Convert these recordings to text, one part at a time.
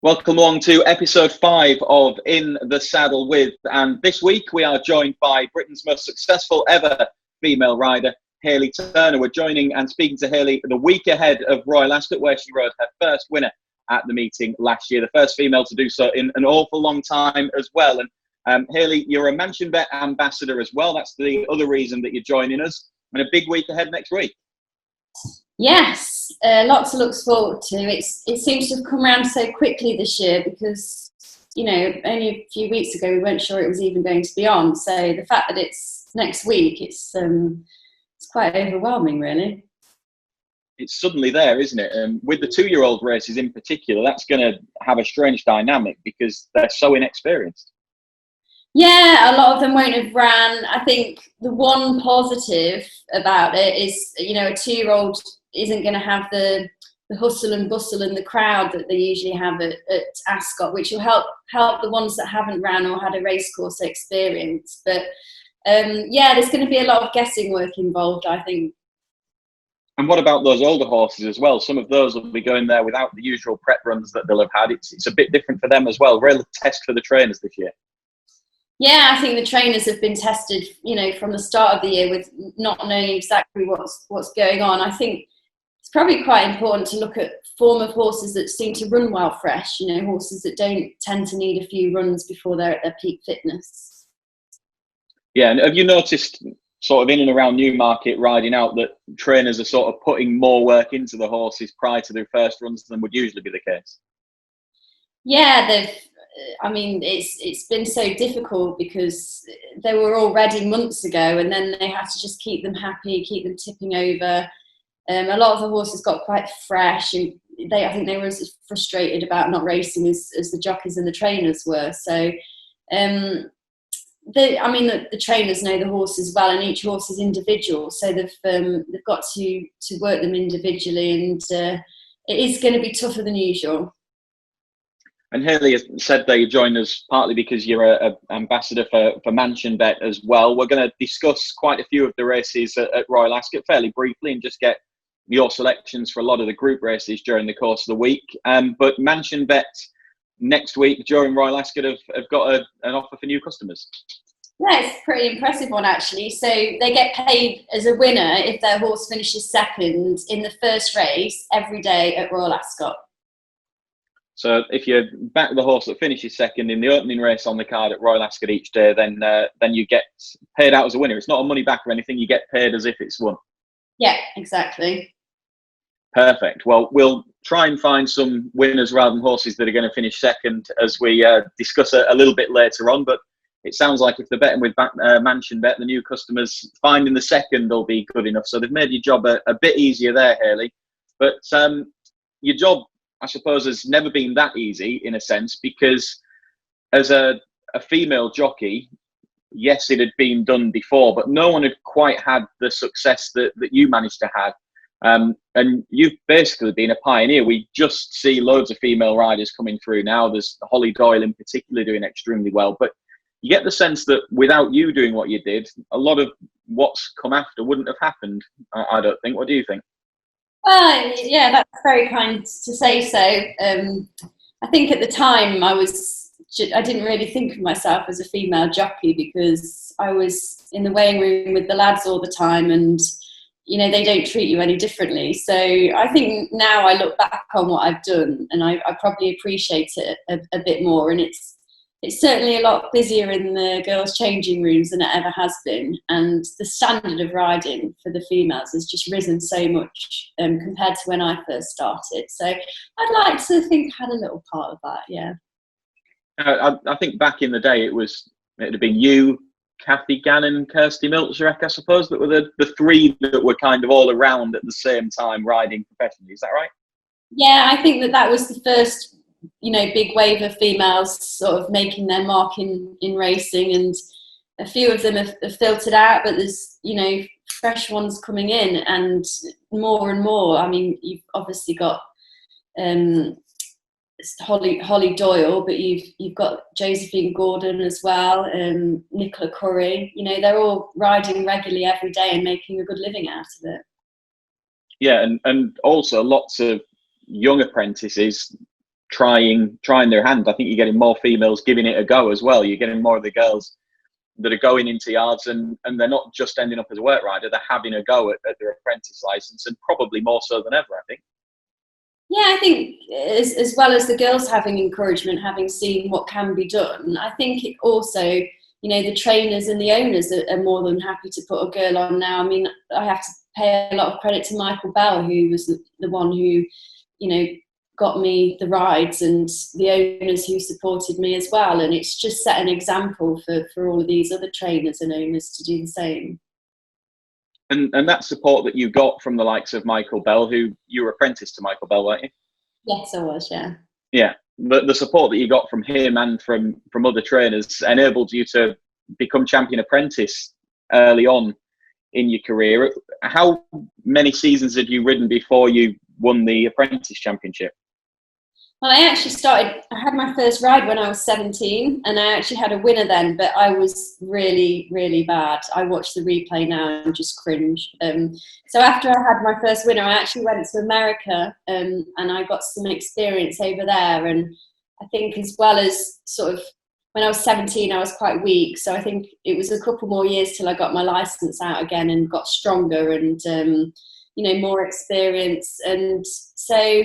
Welcome along to episode 5 of In the Saddle With, and this week we are joined by Britain's most successful ever female rider, Hayley Turner. We're joining and speaking to Hayley the week ahead of Royal Ascot, where she rode her first winner at the meeting last year, the first female to do so in an awful long time as well. And Hayley, you're a MansionBet ambassador as well. That's the other reason that you're joining us, and a big week ahead next week. Yes, lots to look forward to. It seems to have come around so quickly this year because, only a few weeks ago we weren't sure it was even going to be on. So the fact that it's next week, it's quite overwhelming, really. It's suddenly there, isn't it? With the 2-year-old races in particular, that's going to have a strange dynamic because they're so inexperienced. Yeah, a lot of them won't have ran. I think the one positive about it is, a 2-year-old isn't going to have the hustle and bustle and the crowd that they usually have at Ascot, which will help the ones that haven't ran or had a racecourse experience. But there's going to be a lot of guessing work involved, I think. And what about those older horses as well? Some of those will be going there without the usual prep runs that they'll have had. It's a bit different for them as well. Real test for the trainers this year. Yeah, I think the trainers have been tested, from the start of the year with not knowing exactly what's going on. I think it's probably quite important to look at form of horses that seem to run well fresh, horses that don't tend to need a few runs before they're at their peak fitness. Yeah, and have you noticed sort of in and around Newmarket riding out that trainers are sort of putting more work into the horses prior to their first runs than would usually be the case? Yeah, it's been so difficult because they were all ready months ago and then they had to just keep them happy, keep them tipping over. A lot of the horses got quite fresh and I think they were as frustrated about not racing as the jockeys and the trainers were. So, the trainers know the horses well and each horse is individual. So they've got to work them individually and it is going to be tougher than usual. And Hayley has said that you joined us partly because you're an ambassador for MansionBet as well. We're going to discuss quite a few of the races at Royal Ascot fairly briefly and just get your selections for a lot of the group races during the course of the week. But MansionBet next week during Royal Ascot have got an offer for new customers. Yeah, it's a pretty impressive one actually. So they get paid as a winner if their horse finishes second in the first race every day at Royal Ascot. So if you back the horse that finishes second in the opening race on the card at Royal Ascot each day, then you get paid out as a winner. It's not a money back or anything. You get paid as if it's won. Yeah, exactly. Perfect. Well, we'll try and find some winners rather than horses that are going to finish second as we discuss a little bit later on. But it sounds like if they're betting with MansionBet, the new customers finding the second will be good enough. So they've made your job a bit easier there, Hayley. But your job, I suppose, has never been that easy in a sense because as a female jockey, yes, it had been done before, but no one had quite had the success that you managed to have. And you've basically been a pioneer. We just see loads of female riders coming through now. There's Holly Doyle in particular doing extremely well, but you get the sense that without you doing what you did, a lot of what's come after wouldn't have happened, I don't think. What do you think? Yeah, that's very kind to say so. I think at the time I didn't really think of myself as a female jockey because I was in the weighing room with the lads all the time and, they don't treat you any differently. So I think now I look back on what I've done and I probably appreciate it a bit more. And it's certainly a lot busier in the girls' changing rooms than it ever has been. And the standard of riding for the females has just risen so much compared to when I first started. So I'd like to think I had a little part of that, yeah. I think back in the day, it had been you, Kathy Gannon, Kirsty Milczarek, I suppose, that were the three that were kind of all around at the same time riding professionally. Is that right? Yeah, I think that was the first big wave of females sort of making their mark in racing, and a few of them have filtered out, but there's fresh ones coming in and more and more. I mean, you've obviously got Holly Doyle, but you've got Josephine Gordon as well, Nicola Curry. They're all riding regularly every day and making a good living out of it. Yeah, and also lots of young apprentices trying their hand. I think you're getting more females giving it a go as well. You're getting more of the girls that are going into yards and they're not just ending up as a work rider, they're having a go at their apprentice license, and probably more so than ever, I think. Yeah, I think as well as the girls having encouragement, having seen what can be done, I think it also, the trainers and the owners are more than happy to put a girl on now. I mean, I have to pay a lot of credit to Michael Bell, who was the one who, got me the rides, and the owners who supported me as well. And it's just set an example for all of these other trainers and owners to do the same. And that support that you got from the likes of Michael Bell, who you were apprentice to Michael Bell, weren't you? Yes, I was, yeah. Yeah, the support that you got from him and from other trainers enabled you to become champion apprentice early on in your career. How many seasons had you ridden before you won the apprentice championship? Well, I had my first ride when I was 17, and I actually had a winner then, but I was really, really bad. I watch the replay now and just cringe. So after I had my first winner, I actually went to America, and I got some experience over there. And I think as well as sort of when I was 17, I was quite weak. So I think it was a couple more years till I got my license out again and got stronger and, more experience. And so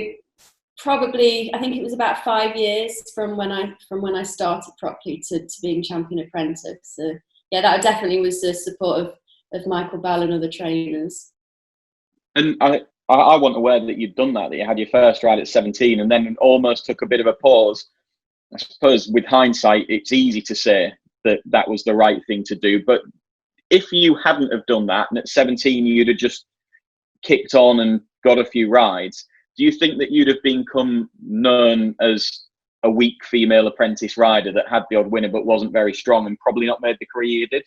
probably, I think it was about 5 years from when I started properly to being champion apprentice. So yeah, that definitely was the support of Michael Bell and other trainers. And I wasn't aware that you'd done that you had your first ride at 17 and then almost took a bit of a pause. I suppose with hindsight, it's easy to say that was the right thing to do. But if you hadn't have done that, and at 17 you'd have just kicked on and got a few rides, do you think that you'd have become known as a weak female apprentice rider that had the odd winner but wasn't very strong and probably not made the career you did?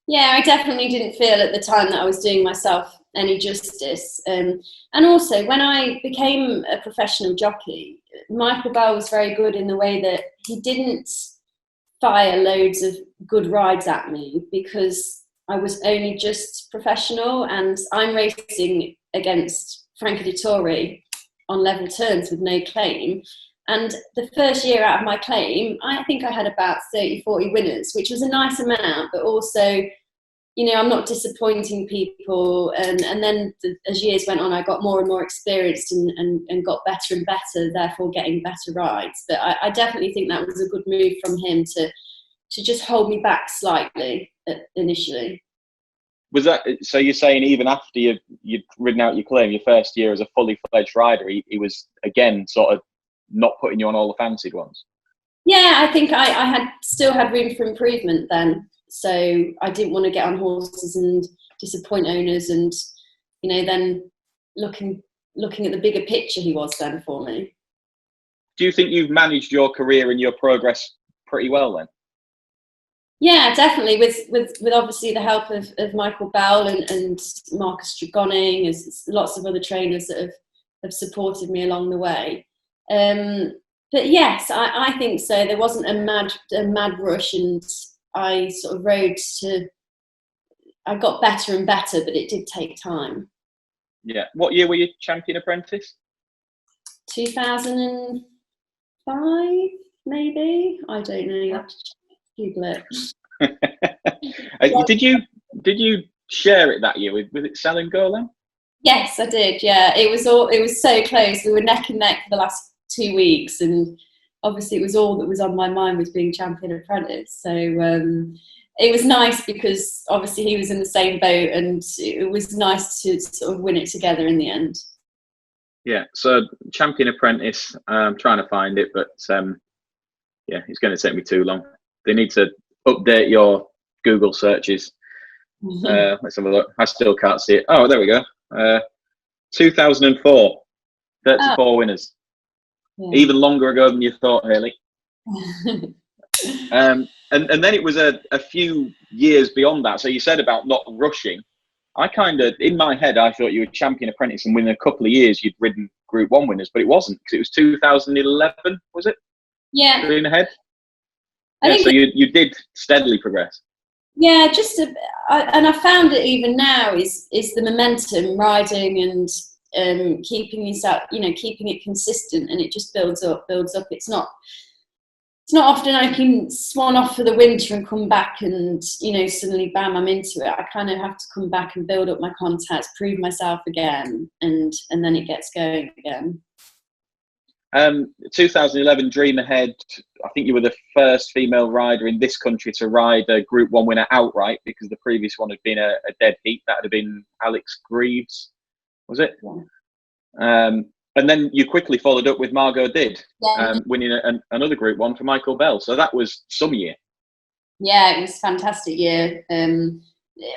Yeah, I definitely didn't feel at the time that I was doing myself any justice. And also, when I became a professional jockey, Michael Bell was very good in the way that he didn't fire loads of good rides at me because I was only just professional, and I'm racing against Franca Dettori on level turns with no claim. And the first year out of my claim, I think I had about 30, 40 winners, which was a nice amount, but also, I'm not disappointing people. And then as years went on, I got more and more experienced and got better and better, therefore getting better rides. But I definitely think that was a good move from him to just hold me back slightly initially. Was that, so you're saying even after you'd ridden out your claim, your first year as a fully fledged rider, he was again sort of not putting you on all the fancied ones? Yeah, I think I still had room for improvement then. So I didn't want to get on horses and disappoint owners, and then looking at the bigger picture he was then for me. Do you think you've managed your career and your progress pretty well then? Yeah, definitely. With obviously the help of Michael Bell and Marcus Dragoning, as lots of other trainers that have supported me along the way. But yes, I think so. There wasn't a mad rush, and I sort of I got better and better, but it did take time. Yeah. What year were you champion apprentice? 2005, maybe. I don't know. You have to Google it. Did you share it that year with it Sell and Go then? Yes, I did. Yeah, it was so close. We were neck and neck for the last 2 weeks, and obviously it was all that was on my mind was being champion apprentice. So it was nice because obviously he was in the same boat, and it was nice to sort of win it together in the end. Yeah. So champion apprentice. I'm trying to find it, but yeah, it's going to take me too long. They need to update your Google searches. Let's have a look. I still can't see it. Oh, there we go. 2004, 34 winners. Yeah. Even longer ago than you thought, Hayley. And then it was a few years beyond that. So you said about not rushing. I kind of, in my head, I thought you were champion apprentice and within a couple of years you'd ridden Group 1 winners, but it wasn't, because it was 2011, was it? Yeah. Going ahead? Yeah, so you did steadily progress. Yeah, and I found it even now is the momentum riding and keeping yourself, keeping it consistent, and it just builds up. It's not often I can swan off for the winter and come back and, suddenly bam, I'm into it. I kind of have to come back and build up my contacts, prove myself again, and then it gets going again. 2011 Dream Ahead, I think you were the first female rider in this country to ride a Group 1 winner outright, because the previous one had been a dead heat. That had been Alex Greaves, was it? Yeah. And then you quickly followed up with Margot Did, winning another Group 1 for Michael Bell. So that was some year. Yeah, it was a fantastic year.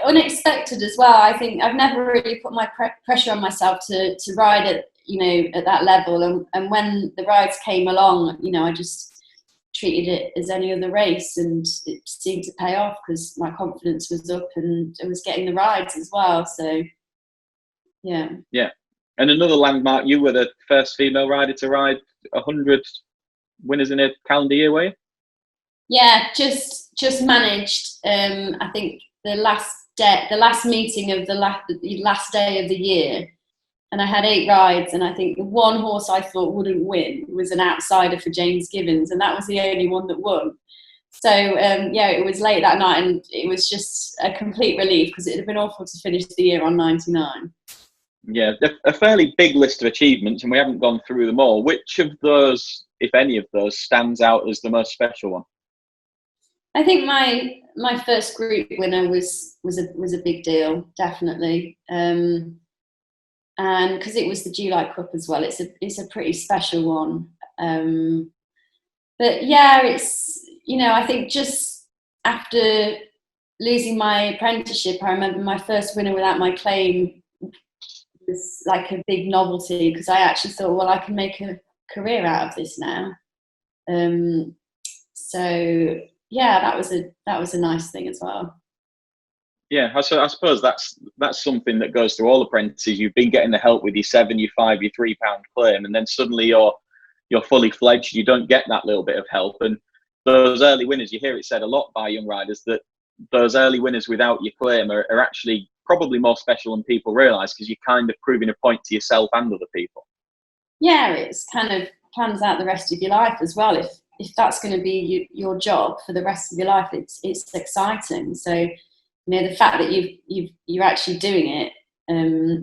Unexpected as well. I think I've never really put my pressure on myself to ride at that level, and when the rides came along, I just treated it as any other race, and it seemed to pay off because my confidence was up and I was getting the rides as well. So yeah. And another landmark, you were the first female rider to ride 100 winners in a calendar year, were you? Yeah, just managed. I think the last meeting of the last day of the year, and I had 8 rides, and I think the one horse I thought wouldn't win was an outsider for James Gibbons, and that was the only one that won. So it was late that night, and it was just a complete relief because it had been awful to finish the year on 99. Yeah, a fairly big list of achievements, and we haven't gone through them all. Which of those, if any of those, stands out as the most special one? I think my first group winner was a big deal, definitely, and because it was the July Cup as well, it's a pretty special one. But yeah, it's I think just after losing my apprenticeship, I remember my first winner without my claim was like a big novelty, because I actually thought, well, I can make a career out of this now. So yeah, that was a nice thing as well. Yeah, I suppose that's something that goes through all apprentices. You've been getting the help with your 7, your 5, your £3 claim, and then suddenly you're fully fledged. You don't get that little bit of help, and those early winners, you hear it said a lot by young riders that those early winners without your claim are actually probably more special than people realise, because you're kind of proving a point to yourself and other people. Yeah, it's kind of plans out the rest of your life as well. If that's going to be your job for the rest of your life, it's exciting. So the fact that you're actually doing it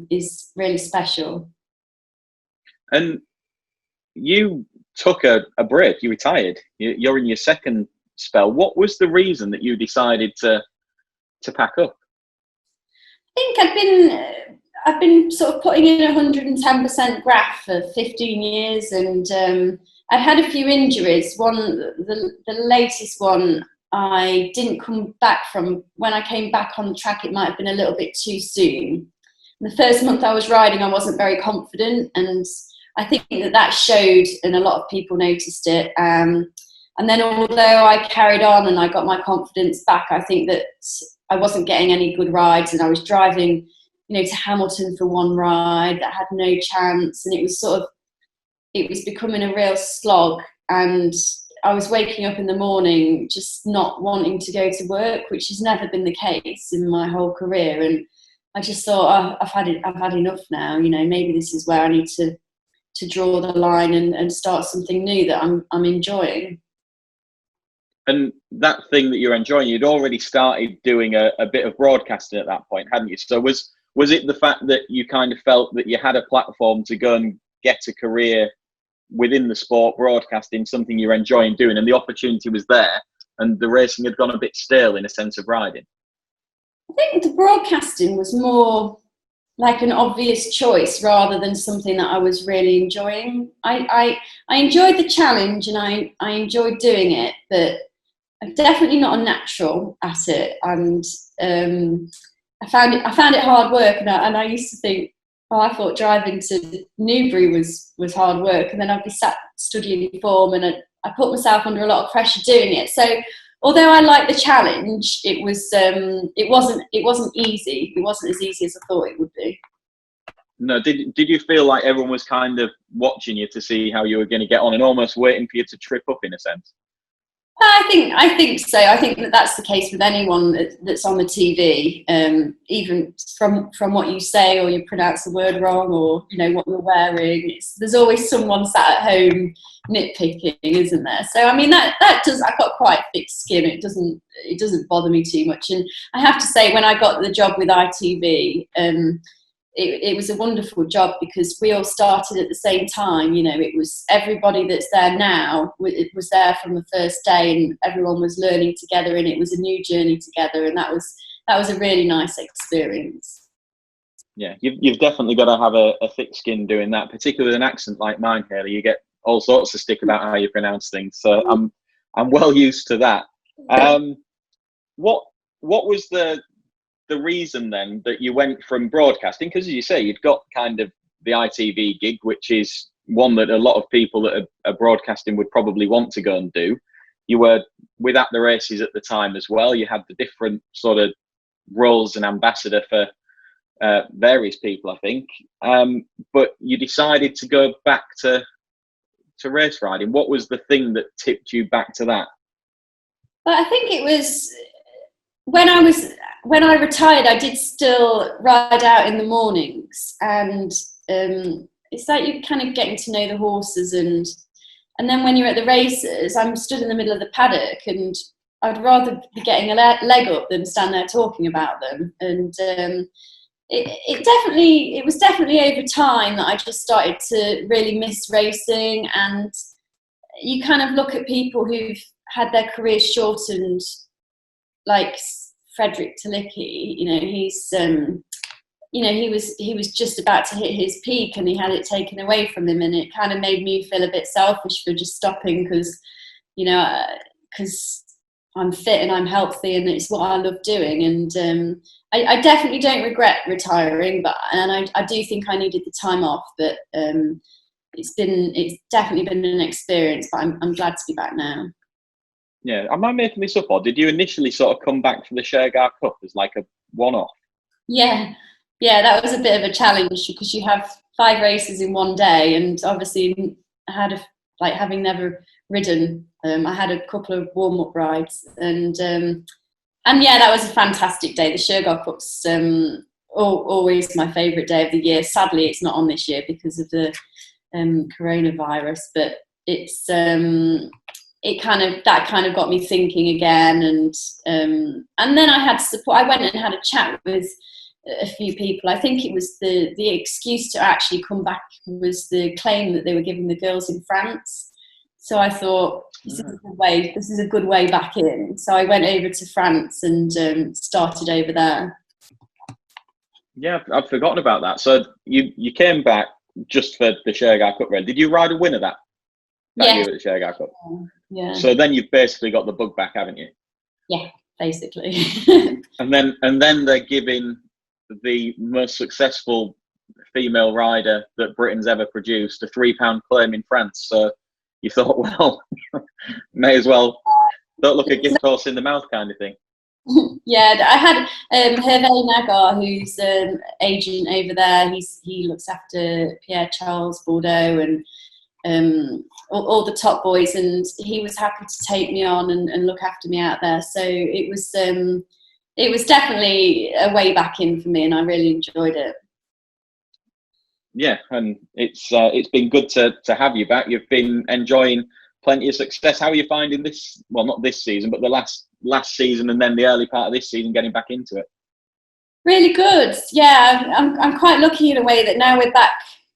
is really special. And you took a break. You retired. You're in your second spell. What was the reason that you decided to pack up? I think I've been sort of putting in 110% graph for 15 years, and I'd had a few injuries. The latest one, I didn't come back from. When I came back on the track, it might have been a little bit too soon. The first month I was riding, I wasn't very confident, and I think that showed, and a lot of people noticed it. And then although I carried on and I got my confidence back, I think that I wasn't getting any good rides, and I was driving, to Hamilton for one ride that had no chance, and it was becoming a real slog, and I was waking up in the morning just not wanting to go to work, which has never been the case in my whole career. And I just thought, I've had enough now. Maybe this is where I need to draw the line and start something new that I'm enjoying. And that thing that you're enjoying, you'd already started doing a bit of broadcasting at that point, hadn't you? So was it the fact that you kind of felt that you had a platform to go and get a career within the sport, broadcasting, something you're enjoying doing, and the opportunity was there, and the racing had gone a bit stale in a sense of riding? I think the broadcasting was more like an obvious choice rather than something that I was really enjoying. I enjoyed the challenge, and I enjoyed doing it, but I'm definitely not a natural at it. And I found it hard work, and I used to think, I thought driving to Newbury was hard work, and then I'd be sat studying form, and I put myself under a lot of pressure doing it. So although I liked the challenge, it wasn't easy. It wasn't as easy as I thought it would be. No, did you feel like everyone was kind of watching you to see how you were going to get on and almost waiting for you to trip up in a sense? I think so. I think that's the case with anyone that's on the TV. Even from what you say, or you pronounce the word wrong, or what you're wearing. There's always someone sat at home nitpicking, isn't there? So I mean that does. I've got quite thick skin. It doesn't bother me too much. And I have to say, when I got the job with ITV, it was a wonderful job because we all started at the same time. It was everybody that's there now. It was there from the first day, and everyone was learning together, and it was a new journey together, and that was a really nice experience. Yeah, you've definitely got to have a thick skin doing that, particularly with an accent like mine, Hayley. You get all sorts of stick about how you pronounce things. So I'm well used to that. What was the reason then that you went from broadcasting, because as you say, you'd got kind of the ITV gig, which is one that a lot of people that are broadcasting would probably want to go and do. You were with At the Races at the time as well. You had the different sort of roles and ambassador for various people, I think, but you decided to go back to race riding. What was the thing that tipped you back to that? Well, I think it was when I retired, I did still ride out in the mornings, and it's like you're kind of getting to know the horses, and then when you're at the races, I'm stood in the middle of the paddock, and I'd rather be getting a leg up than stand there talking about them. And it was definitely over time that I just started to really miss racing. And you kind of look at people who've had their careers shortened, like Frederick Talicki. He was just about to hit his peak, and he had it taken away from him, and it kind of made me feel a bit selfish for just stopping because I'm fit and I'm healthy and it's what I love doing. And I definitely don't regret retiring, and I do think I needed the time off, but it's definitely been an experience, but I'm glad to be back now. Yeah, am I making this up, or did you initially sort of come back for the Shergar Cup as like a one-off? Yeah, that was a bit of a challenge because you have 5 races in one day, and obviously I had having never ridden, I had a couple of warm-up rides, and yeah, that was a fantastic day. The Shergar Cup's always my favourite day of the year. Sadly, it's not on this year because of the coronavirus, but it's that kind of got me thinking again, and then I had support. I went and had a chat with a few people. I think it was the excuse to actually come back was the claim that they were giving the girls in France. So I thought, this is a good way back in. So I went over to France and started over there. Yeah, I've forgotten about that. So you came back just for the Shergar Cup run. Did you ride a winner that year at the Shergar Cup? Yeah. So then you've basically got the bug back, haven't you? Yeah, basically. and then they're giving the most successful female rider that Britain's ever produced a £3 claim in France. So you thought, well, may as well, don't look a gift horse in the mouth kind of thing. Yeah, I had Hervé Nagar, who's an agent over there. He looks after Pierre Charles Bordeaux and all the top boys, and he was happy to take me on and look after me out there. So it was definitely a way back in for me, and I really enjoyed it. Yeah, and it's been good to have you back. You've been enjoying plenty of success. How are you finding this? Well, not this season, but the last season, and then the early part of this season, getting back into it. Really good. Yeah, I'm quite lucky in a way that now we're back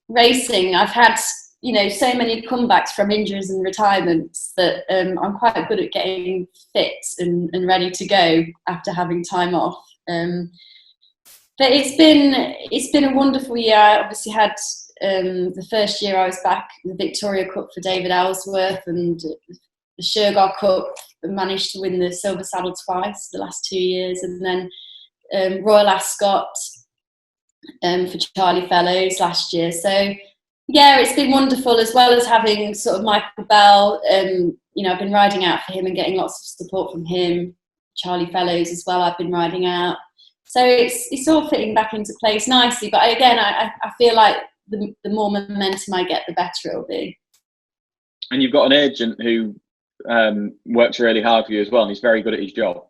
racing. I've had so many comebacks from injuries and retirements that I'm quite good at getting fit and ready to go after having time off. But it's been a wonderful year. I obviously had the first year I was back, the Victoria Cup for David Ellsworth, and the Shergar Cup. Managed to win the Silver Saddle twice the last 2 years, and then Royal Ascot for Charlie Fellows last year. So yeah, it's been wonderful, as well as having sort of Michael Bell. I've been riding out for him and getting lots of support from him. Charlie Fellows as well, I've been riding out. So it's all fitting back into place nicely. But again, I feel like the more momentum I get, the better it'll be. And you've got an agent who works really hard for you as well, and he's very good at his job.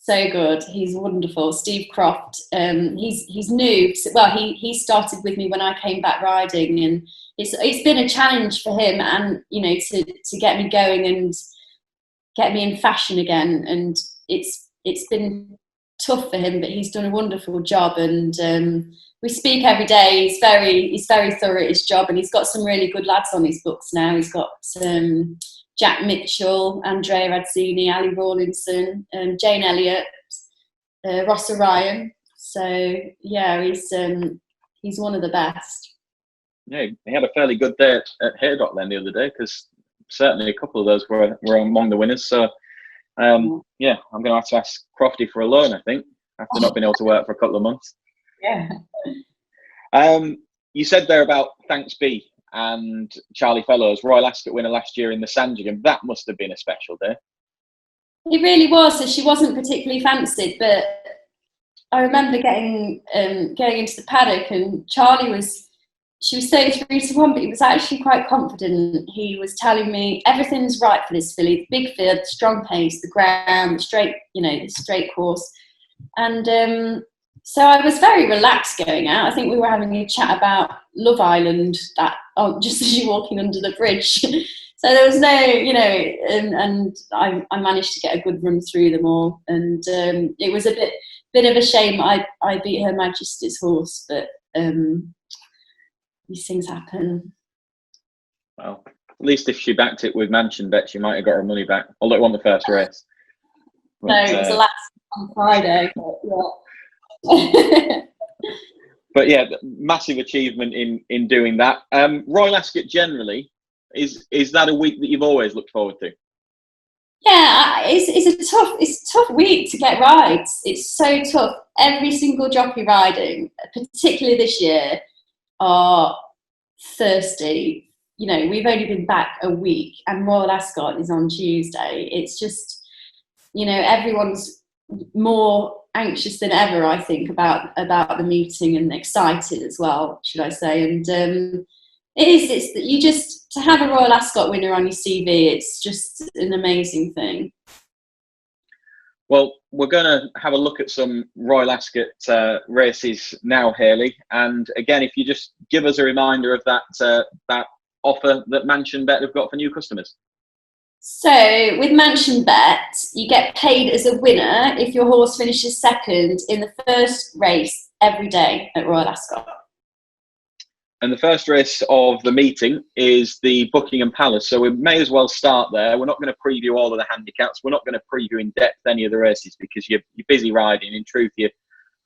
So good. He's wonderful. Steve Croft. He's new. Well, he started with me when I came back riding, and it's been a challenge for him, and to get me going and get me in fashion again. And it's been tough for him, but he's done a wonderful job. And we speak every day. He's very thorough at his job, and he's got some really good lads on his books now. He's got Jack Mitchell, Andrea Radzini, Ali Rawlinson, Jane Elliott, Ross Orion. So yeah, he's one of the best. Yeah, he had a fairly good day at Haydock then the other day, because certainly a couple of those were among the winners. So yeah, I'm going to have to ask Crofty for a loan, I think, after not being able to work for a couple of months. Yeah. You said there about Thanks Be and Charlie Fellows, Royal Ascot winner last year in the Sandringham. That must have been a special day. It really was. So she wasn't particularly fancied, but I remember going into the paddock, and she was 33-1, but he was actually quite confident. He was telling me everything's right for this filly: the big field, the strong pace, the ground, the straight, the straight course. And so I was very relaxed going out. I think we were having a chat about Love Island just as you're walking under the bridge. So there was no, and I managed to get a good run through them all. And it was a bit of a shame I beat Her Majesty's horse, but these things happen. Well, at least if she backed it with MansionBet, she might have got her money back, although it won the first race. But, no, it was the last on Friday. But, yeah. But yeah, massive achievement in doing that. Royal Ascot generally, is that a week that you've always looked forward to? Yeah, it's a tough week to get rides. It's so tough. Every single jockey riding, particularly this year, are thirsty. We've only been back a week, and Royal Ascot is on Tuesday. It's just, everyone's more anxious than ever, I think, about the meeting, and excited as well, should I say. And it's to have a Royal Ascot winner on your CV, it's just an amazing thing. Well, we're going to have a look at some Royal Ascot races now, Hayley. And again, if you just give us a reminder of that offer that MansionBet have got for new customers. So with MansionBet, you get paid as a winner if your horse finishes second in the first race every day at Royal Ascot. And the first race of the meeting is the Buckingham Palace. So we may as well start there. We're not going to preview all of the handicaps. We're not going to preview in depth any of the races, because you're busy riding. In truth, you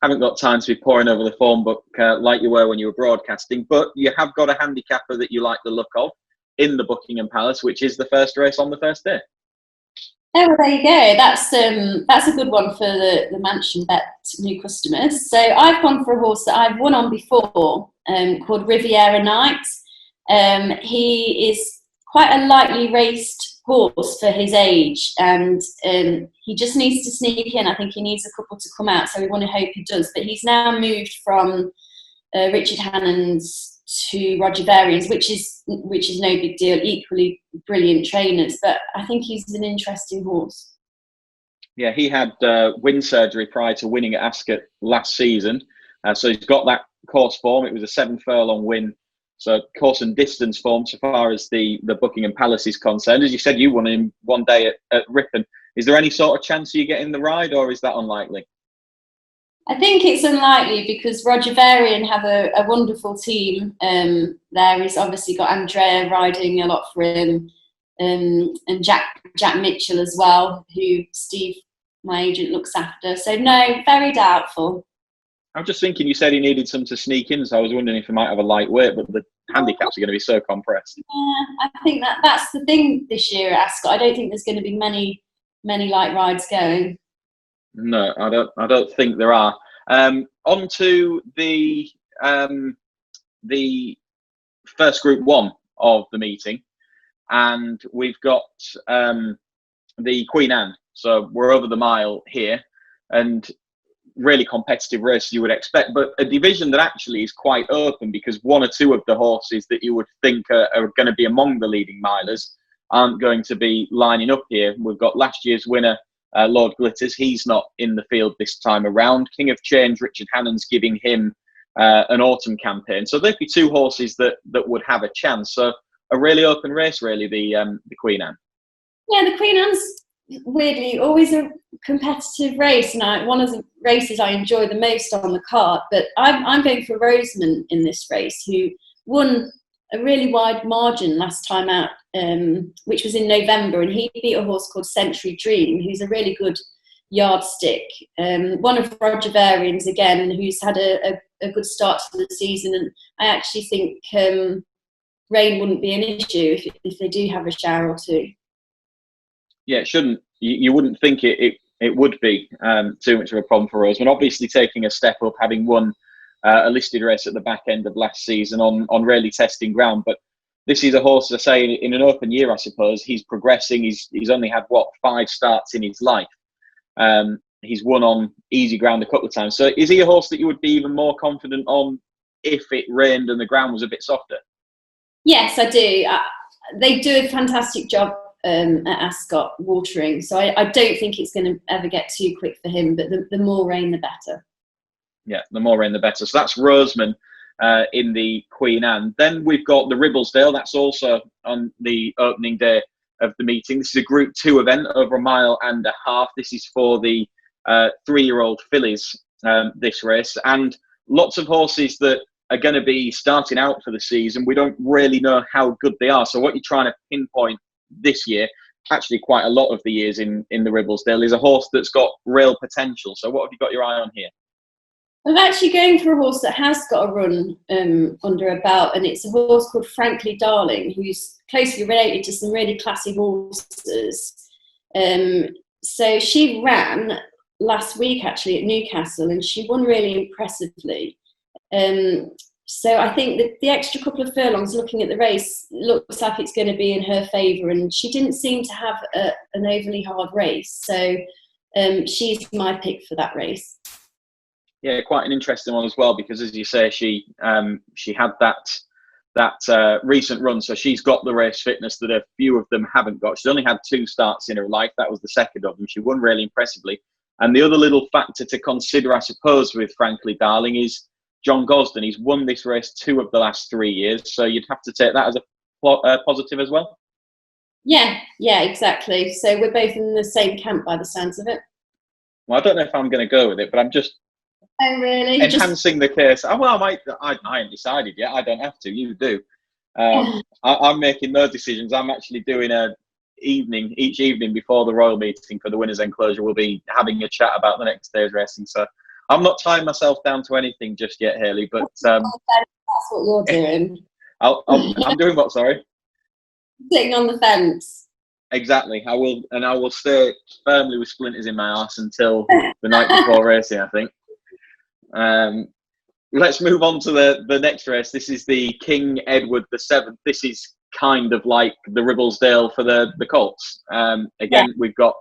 haven't got time to be poring over the form book like you were when you were broadcasting. But you have got a handicapper that you like the look of in the Buckingham Palace, which is the first race on the first day. Oh, well, there you go. That's a good one for the MansionBet new customers. So I've gone for a horse that I've won on before, called Riviera Knight. He is quite a lightly raced horse for his age, and he just needs to sneak in. I think he needs a couple to come out, so we want to hope he does. But he's now moved from Richard Hannon's to Roger Varian's, which is no big deal. Equally brilliant trainers, but I think he's an interesting horse. Yeah, he had wind surgery prior to winning at Ascot last season, so he's got that course form. It was a 7 furlong win, so course and distance form so far as the Buckingham Palace is concerned. As you said, you won him one day at Ridden. Is there any sort of chance of you getting the ride, or is that unlikely? I think it's unlikely, because Roger Varian have a wonderful team there. He's obviously got Andrea riding a lot for him, and Jack Mitchell as well, who Steve, my agent, looks after. So no, very doubtful. I'm just thinking, you said he needed some to sneak in, so I was wondering if he might have a lightweight, but the handicaps are going to be so compressed. Yeah, I think that's the thing this year at Ascot. I don't think there's going to be many light rides going. No, I don't think there are. On to the first Group 1 of the meeting, and we've got the Queen Anne. So we're over the mile here, and really competitive race you would expect, but a division that actually is quite open, because one or two of the horses that you would think are going to be among the leading milers aren't going to be lining up here. We've got last year's winner, Lord Glitters. He's not in the field this time around. King of Change, Richard Hannon's giving him an autumn campaign. So there'd be two horses that would have a chance. So a really open race, really, the Queen Anne. Yeah, the Queen Anne's weirdly always a competitive race, and one of the races I enjoy the most on the card. But I'm going for Rosamond in this race, who won a really wide margin last time out, which was in November, and he beat a horse called Century Dream, who's a really good yardstick. One of Roger Varian's again, who's had a good start to the season, and I actually think rain wouldn't be an issue if they do have a shower or two. Yeah, it shouldn't. You wouldn't think it would be too much of a problem for Rosamond. Obviously taking a step up, having won a listed race at the back end of last season on really testing ground. But this is a horse, as I say, in an open year, I suppose. He's progressing. He's only had, 5 starts in his life. He's won on easy ground a couple of times. So is he a horse that you would be even more confident on if it rained and the ground was a bit softer? Yes, I do. They do a fantastic job at Ascot watering, so I don't think it's going to ever get too quick for him, but the more rain the better. Yeah, the more rain the better. So that's Rosamond in the Queen Anne. Then we've got the Ribblesdale. That's also on the opening day of the meeting. This is a Group 2 event over 1.5 miles. This is for the 3-year-old fillies, this race, and lots of horses that are going to be starting out for the season. We don't really know how good they are. So what you're trying to pinpoint this year, actually quite a lot of the years in the Ribblesdale, is a horse that's got real potential. So what have you got your eye on here? I'm actually going for a horse that has got a run under a belt, and it's a horse called Frankly Darling, who's closely related to some really classy horses. So she ran last week actually at Newcastle, and she won really impressively. So I think that the extra couple of furlongs, looking at the race, looks like it's going to be in her favour, and she didn't seem to have an overly hard race. So she's my pick for that race. Yeah, quite an interesting one as well, because as you say, she had that recent run, so she's got the race fitness that a few of them haven't got. She's only had 2 starts in her life. That was the second of them. She won really impressively. And the other little factor to consider, I suppose, with Frankly Darling is John Gosden. He's won this race 2 of the last 3 years, so you'd have to take that as a positive as well. Yeah, exactly. So we're both in the same camp by the sounds of it. Well, I don't know if I'm going to go with it, but I'm just enhancing the case. Oh, well, I haven't decided yet. I don't have to. You do. I'm making those decisions. I'm actually doing each evening before the Royal meeting for the Winners' Enclosure. We'll be having a chat about the next day's racing. So I'm not tying myself down to anything just yet, Hayley. But that's what you're doing. I'm doing what? Sorry. Sitting on the fence. Exactly. I will stay firmly with splinters in my arse until the night before racing, I think. Let's move on to the next race. This is the King Edward VII. This is kind of like the Ribblesdale for the colts. Again, we've got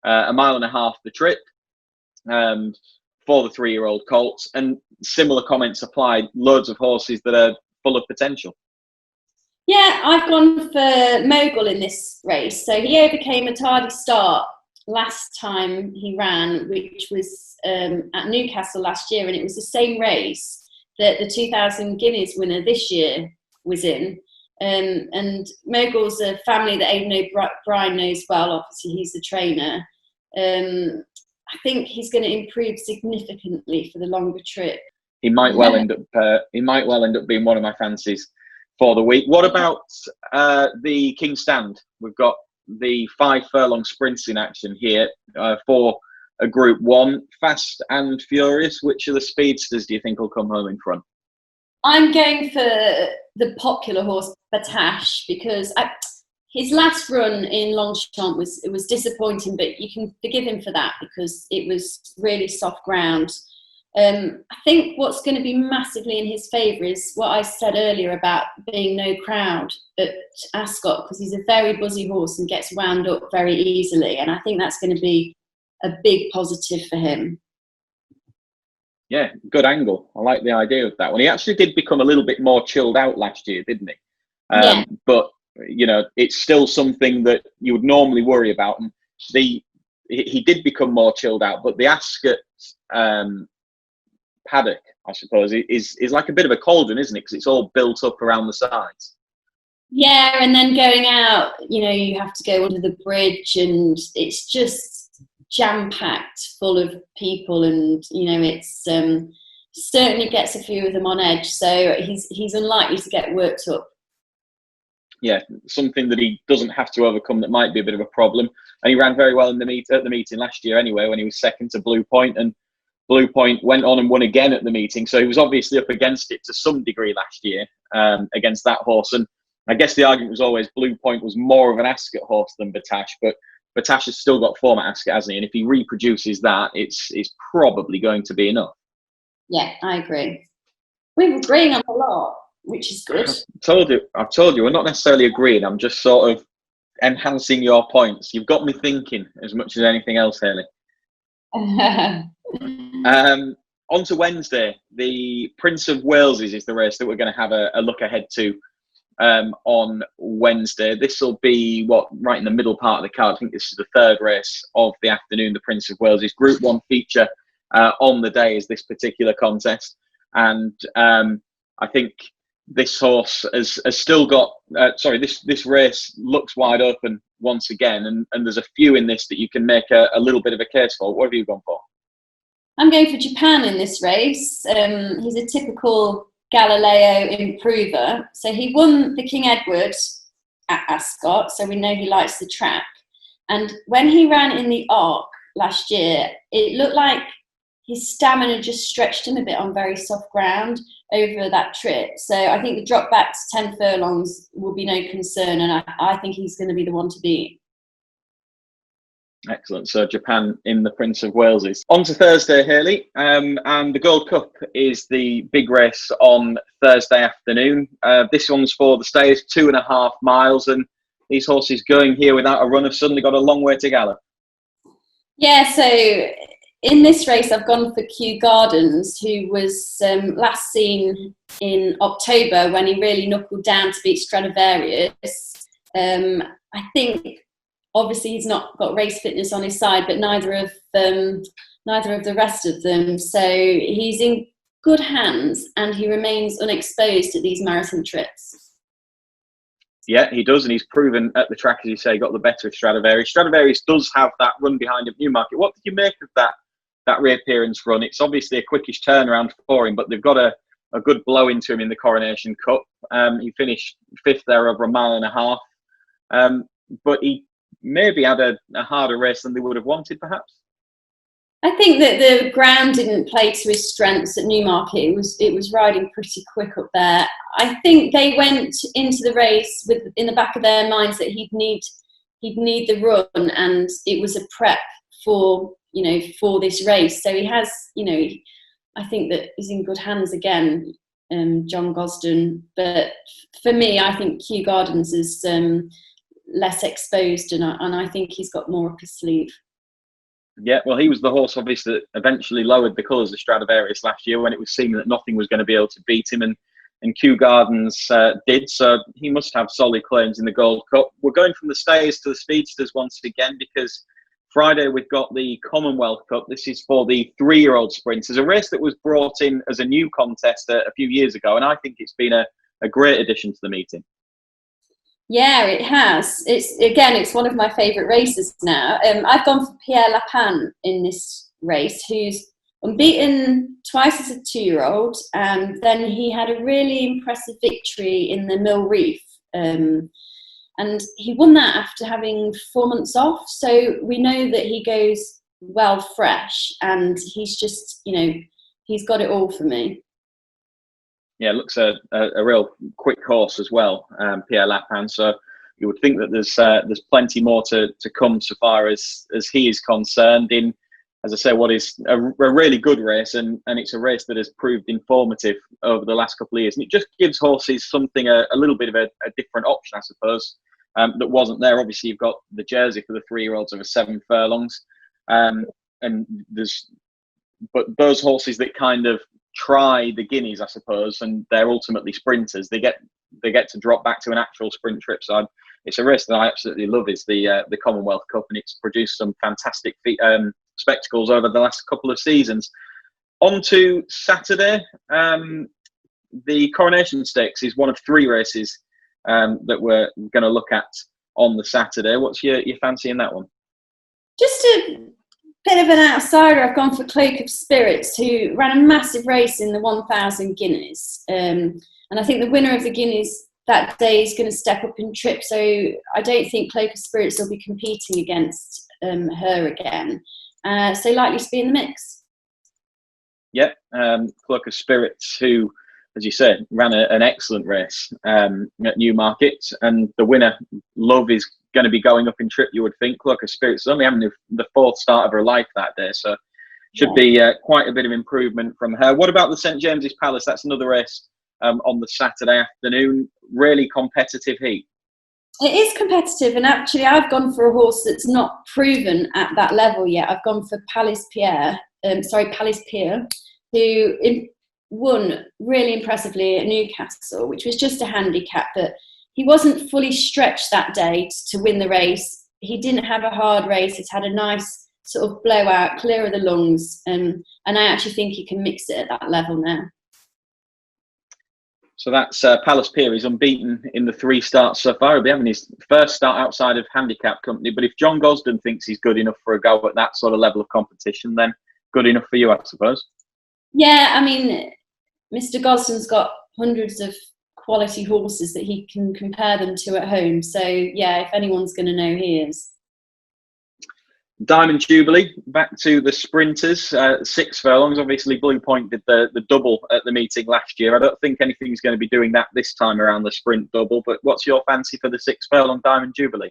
1.5 miles the trip for the 3-year-old colts, and similar comments applied. Loads of horses that are full of potential. Yeah, I've gone for Mogul in this race. So he overcame a tardy start last time he ran, which was at Newcastle last year, and it was the same race that the 2,000 Guineas winner this year was in. And Mogul's a family that Aidan O'Brien knows well. Obviously, he's the trainer. I think he's going to improve significantly for the longer trip. He might well end up being one of my fancies for the week. What about the King Stand? We've got the 5 furlong sprints in action here for a Group 1. Fast and Furious. Which of the speedsters do you think will come home in front? I'm going for the popular horse Batash, because his last run in Longchamp was disappointing, but you can forgive him for that because it was really soft ground. I think what's going to be massively in his favour is what I said earlier about being no crowd at Ascot, because he's a very buzzy horse and gets wound up very easily, and I think that's going to be a big positive for him. Yeah, good angle. I like the idea of that one. He actually did become a little bit more chilled out last year, didn't he? Yeah. But it's still something that you would normally worry about. And he did become more chilled out, but the Ascot paddock, I suppose, is like a bit of a cauldron, isn't it? Because it's all built up around the sides. Yeah, and then going out, you have to go under the bridge, and it's just jam-packed full of people, and it's certainly gets a few of them on edge. So he's unlikely to get worked up. Yeah, something that he doesn't have to overcome that might be a bit of a problem. And he ran very well at the meeting last year anyway, when he was second to Blue Point, and Blue Point went on and won again at the meeting. So he was obviously up against it to some degree last year, against that horse. And I guess the argument was always Blue Point was more of an Ascot horse than Batash, but Batash has still got form at Ascot, hasn't he? And if he reproduces that, it's probably going to be enough. Yeah, I agree. We're agreeing on a lot, which is good. I've told you, we're not necessarily agreeing. I'm just sort of enhancing your points. You've got me thinking as much as anything else, Hayley. On to Wednesday. The Prince of Waleses is the race that we're going to have a look ahead to on Wednesday. This will be right in the middle part of the card. I think this is the third race of the afternoon. The Prince of Waleses Group 1 feature on the day is this particular contest, and I think this horse has still got. This race looks wide open once again, and there's a few in this that you can make a little bit of a case for. What have you gone for? I'm going for Japan in this race. He's a typical Galileo improver. So he won the King Edward at Ascot, so we know he likes the track. And when he ran in the Arc last year, it looked like his stamina just stretched him a bit on very soft ground over that trip. So I think the drop back to 10 furlongs will be no concern, and I think he's going to be the one to beat. Excellent. So Japan in the Prince of Waleses. On to Thursday, Hayley, and the Gold Cup is the big race on Thursday afternoon. This one's for the stays, 2.5 miles, and these horses going here without a run have suddenly got a long way to gallop. Yeah, so in this race I've gone for Kew Gardens, who was last seen in October when he really knuckled down to beat Stradivarius. I think obviously he's not got race fitness on his side, but neither of the rest of them. So he's in good hands, and he remains unexposed at these marathon trips. Yeah, he does, and he's proven at the track, as you say, got the better of Stradivarius. Stradivarius does have that run behind him, Newmarket. What did you make of that reappearance run? It's obviously a quickish turnaround for him, but they've got a good blow into him in the Coronation Cup. He finished 5th there over 1.5 miles, but he maybe had a harder race than they would have wanted, perhaps. I think that the ground didn't play to his strengths at Newmarket. It was riding pretty quick up there. I think they went into the race with in the back of their minds that he'd need the run, and it was a prep for this race. So he has, I think that he's in good hands again, John Gosden. But for me, I think Kew Gardens is less exposed, and I think he's got more up his sleeve. Yeah, well, he was the horse, obviously, that eventually lowered the colours of Stradivarius last year when it was seen that nothing was going to be able to beat him, and Kew Gardens did, so he must have solid claims in the Gold Cup. We're going from the stays to the speedsters once again, because Friday we've got the Commonwealth Cup. This is for the 3-year-old sprinters, a race that was brought in as a new contest a few years ago, and I think it's been a great addition to the meeting. Yeah, it has. It's one of my favourite races now. I've gone for Pierre Lapin in this race, who's unbeaten twice as a 2-year-old, and then he had a really impressive victory in the Mill Reef, and he won that after having 4 months off. So we know that he goes well fresh, and he's just, he's got it all for me. Yeah, looks a real quick horse as well, Pierre Lapin. So you would think that there's plenty more to come so far as he is concerned in, as I say, what is a really good race, and it's a race that has proved informative over the last couple of years. And it just gives horses something, a little bit of a different option, I suppose, that wasn't there. Obviously, you've got the jersey for the 3-year-olds over 7 furlongs, but those horses that kind of try the guineas, I suppose, and they're ultimately sprinters, they get they get to drop back to an actual sprint trip. So it's a race that I absolutely love. Is the Commonwealth Cup, and it's produced some fantastic spectacles over the last couple of seasons. On to Saturday. The Coronation Stakes is one of 3 races that we're going to look at on the Saturday. What's your fancy in that one? Just a bit of an outsider. I've gone for Cloak of Spirits, who ran a massive race in the 1,000 Guineas. And I think the winner of the Guineas that day is going to step up in trip. So I don't think Cloak of Spirits will be competing against her again. So likely to be in the mix. Yeah, Cloak of Spirits, who, as you said, ran an excellent race at Newmarket, and the winner, Love, is going to be going up in trip, you would think. Cloak of Spirits is only having the 4th start of her life that day, so should be quite a bit of improvement from her. What about the St James's Palace? That's another race on the Saturday afternoon. Really competitive heat. It is competitive, and actually I've gone for a horse that's not proven at that level yet. I've gone for Palace Pierre, who won really impressively at Newcastle, which was just a handicap, but he wasn't fully stretched that day to win the race. He didn't have a hard race. He's had a nice sort of blowout, clear of the lungs, and I actually think he can mix it at that level now. So that's Palace Pier. He's unbeaten in the 3 starts so far. He'll be having his first start outside of handicap company. But if John Gosden thinks he's good enough for a go at that sort of level of competition, then good enough for you, I suppose. Yeah, I mean, Mr. Gosden's got hundreds of quality horses that he can compare them to at home. So, yeah, if anyone's going to know, he is. Diamond Jubilee, back to the sprinters, 6 furlongs. Obviously, Blue Point did the double at the meeting last year. I don't think anything's going to be doing that this time around, the sprint double. But what's your fancy for the 6 furlong Diamond Jubilee?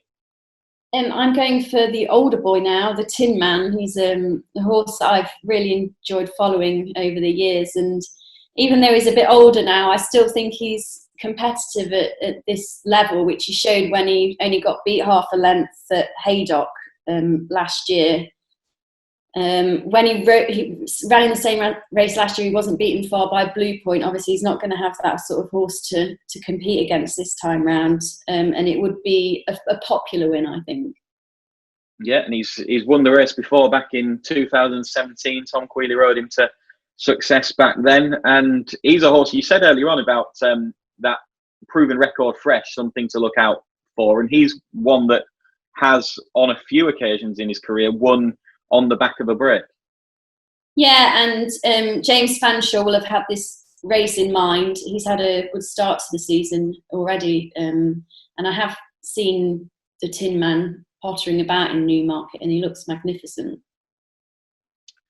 I'm going for the older boy now, the Tin Man. He's a horse that I've really enjoyed following over the years. And even though he's a bit older now, I still think he's competitive at this level, which he showed when he only got beat half a length at Haydock last year. When he ran in the same race last year, he wasn't beaten far by Blue Point. Obviously, he's not going to have that sort of horse to compete against this time round, and it would be a popular win, I think. Yeah, and he's won the race before back in 2017. Tom Queally rode him to success back then, and he's a horse you said earlier on about that proven record fresh, something to look out for, and he's one that has on a few occasions in his career won on the back of a break. Yeah, and James Fanshawe will have had this race in mind. He's had a good start to the season already, and I have seen the Tin Man pottering about in Newmarket, and he looks magnificent.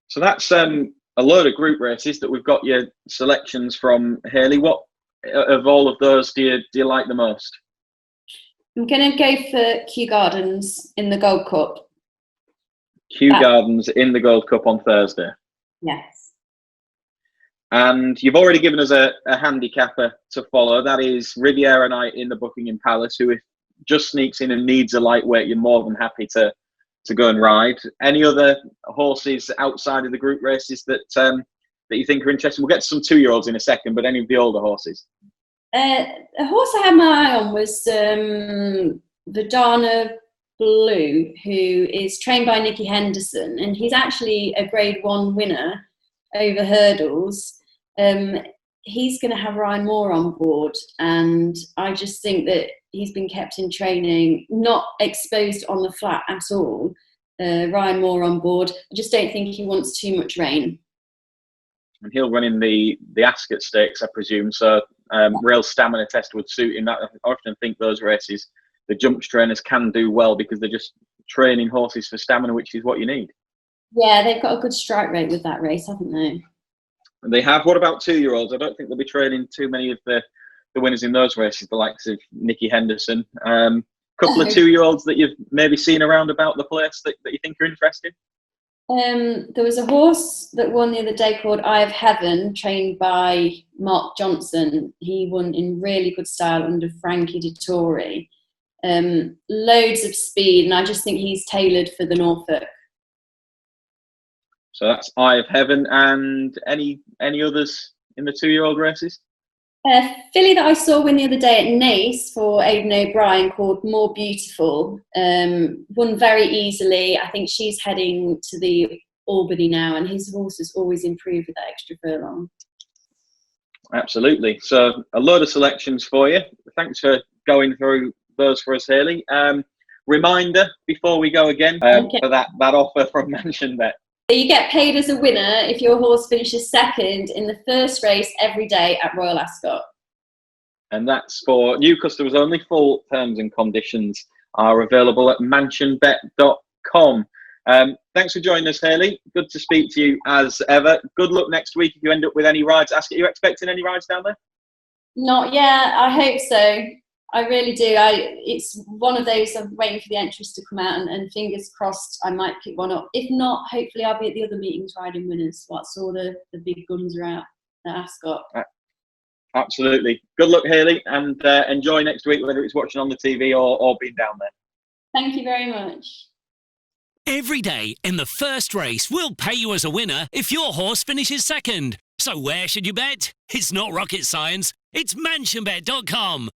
So that's a load of group races that we've got your selections from, Hayley. What of all of those do you like the most? I'm going to go for Kew Gardens in the Gold Cup. Kew Gardens in the Gold Cup on Thursday. Yes. And you've already given us a handicapper to follow. That is Riviera Knight in the Buckingham Palace, who if just sneaks in and needs a lightweight, you're more than happy to go and ride. Any other horses outside of the group races that you think are interesting? We'll get to some 2-year-olds in a second, but any of the older horses? A horse I had my eye on was Verdana Blue, who is trained by Nicky Henderson, and he's actually a Grade 1 winner over hurdles. He's going to have Ryan Moore on board, and I just think that he's been kept in training, not exposed on the flat at all. Ryan Moore on board. I just don't think he wants too much rain. And he'll run in the Ascot Stakes, I presume, so real stamina test would suit him. I often think those races, the jumps trainers can do well because they're just training horses for stamina, which is what you need. Yeah, they've got a good strike rate with that race, haven't they? And they have. What about 2-year-olds? I don't think they'll be training too many of the winners in those races, the likes of Nicky Henderson. Couple of 2-year-olds that you've maybe seen around about the place that you think are interesting? There was a horse that won the other day called Eye of Heaven, trained by Mark Johnson. He won in really good style under Frankie Dettori. Loads of speed, and I just think he's tailored for the Norfolk. So that's Eye of Heaven. And any others in the 2-year-old races? A filly that I saw win the other day at Naas for Aidan O'Brien called More Beautiful won very easily. I think she's heading to the Albany now, and his horse has always improved with that extra furlong. Absolutely. So a load of selections for you. Thanks for going through those for us, Hayley. Reminder before we go again for that offer from MansionBet. You get paid as a winner if your horse finishes second in the first race every day at Royal Ascot. And that's for new customers only. Full terms and conditions are available at MansionBet.com. Thanks for joining us, Hayley. Good to speak to you as ever. Good luck next week if you end up with any rides. Ascot, are you expecting any rides down there? Not yet. I hope so. I really do. It's one of those, I'm waiting for the entries to come out, and fingers crossed I might pick one up. If not, hopefully I'll be at the other meetings riding winners. What's all the big guns are out at Ascot. Absolutely. Good luck, Hayley, and enjoy next week, whether it's watching on the TV or being down there. Thank you very much. Every day in the first race, we'll pay you as a winner if your horse finishes second. So where should you bet? It's not rocket science. It's MansionBet.com.